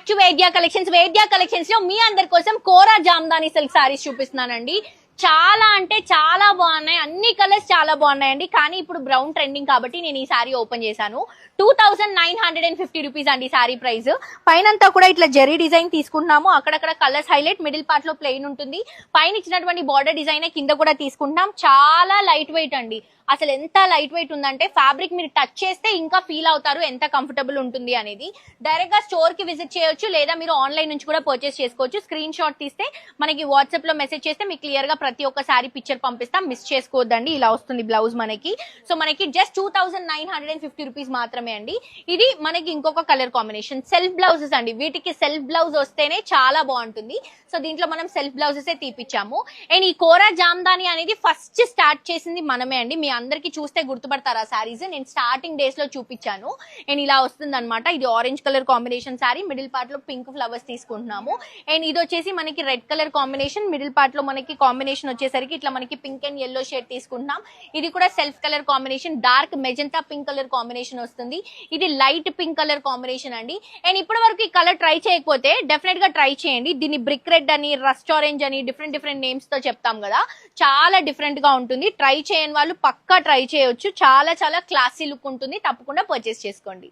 To వేద్య collections లో మీ అందరి కోసం కోరా జామ్దాని సిల్క్ సారీస్ చూపిస్తున్నానండి. చాలా అంటే చాలా బాగున్నాయి, అన్ని కలర్స్ చాలా బాగున్నాయండి. కానీ ఇప్పుడు బ్రౌన్ ట్రెండింగ్ కాబట్టి నేను ఈ సారీ ఓపెన్ చేశాను. 2950 రూపీస్ అండి సారీ ప్రైస్. పైనంతా కూడా ఇట్లా జెరీ డిజైన్ తీసుకుంటున్నాము. అక్కడక్కడ కలర్స్ హైలైట్, మిడిల్ పార్ట్ లో ప్లెయిన్ ఉంటుంది. పైన ఇచ్చినటువంటి బార్డర్ డిజైన్ కింద కూడా తీసుకుంటున్నాం. చాలా లైట్ వెయిట్ అండి. అసలు ఎంత లైట్ వెయిట్ ఉందంటే ఫ్యాబ్రిక్ మీరు టచ్ చేస్తే ఇంకా ఫీల్ అవుతారు ఎంత కంఫర్టబుల్ ఉంటుంది అనేది. డైరెక్ట్ గా స్టోర్ కి విజిట్ చేయొచ్చు, లేదా మీరు ఆన్లైన్ నుంచి కూడా పర్చేస్ చేసుకోవచ్చు. స్క్రీన్ షాట్ తీస్తే మనకి వాట్సాప్ లో మెసేజ్ చేస్తే మీకు క్లియర్ గా ప్రతి ఒక్క సారీ పిక్చర్ పంపిస్తాం. మిస్ చేసుకోవద్దండి. ఇలా వస్తుంది బ్లౌజ్ మనకి. సో మనకి జస్ట్ 2950 రూపీస్ మాత్రమే అండి. ఇది మనకి ఇంకొక కలర్ కాంబినేషన్ సెల్ఫ్ బ్లౌజెస్ అండి. వీటికి సెల్ఫ్ బ్లౌజ్ వస్తేనే చాలా బాగుంటుంది. సో దీంట్లో మనం సెల్ఫ్ బ్లౌజెస్ తీపిచ్చాము. అండ్ ఈ కోరా జామ్దాని అనేది ఫస్ట్ స్టార్ట్ చేసింది మనమే అండి. మీ అందరికి చూస్తే గుర్తుపడతారు ఆ సారీస్. నేను స్టార్టింగ్ డేస్ లో చూపించాను. అండ్ ఇలా వస్తుంది అనమాట. ఇది orange colour combination sorry, middle part లో పింక్ ఫ్లవర్స్ తీసుకుంటున్నాము. అండ్ ఇది వచ్చేసి మనకి red colour combination, middle part లో మనకి కాంబినేషన్ వచ్చేసరికి ఇట్లా మనకి పింక్ అండ్ యెల్లో షేడ్ తీసుకుంటున్నాం. ఇది కూడా self colour combination, dark magenta pink colour combination వస్తుంది. ఇది లైట్ పింక్ కలర్ కాంబినేషన్ అండి. అండ్ ఇప్పటి వరకు ఈ కలర్ ట్రై చేయకపోతే డెఫినెట్ గా ట్రై చేయండి. దీన్ని బ్రిక్ రెడ్ అని, రస్ట్ ఆరెంజ్ అని డిఫరెంట్ నేమ్స్ తో చెప్తాం కదా, చాలా డిఫరెంట్ గా ఉంటుంది. ట్రై చేయని వాళ్ళు పక్కా ట్రై చేయొచ్చు. చాలా చాలా క్లాసీ లుక్ ఉంటుంది. తప్పకుండా పర్చేస్ చేసుకోండి.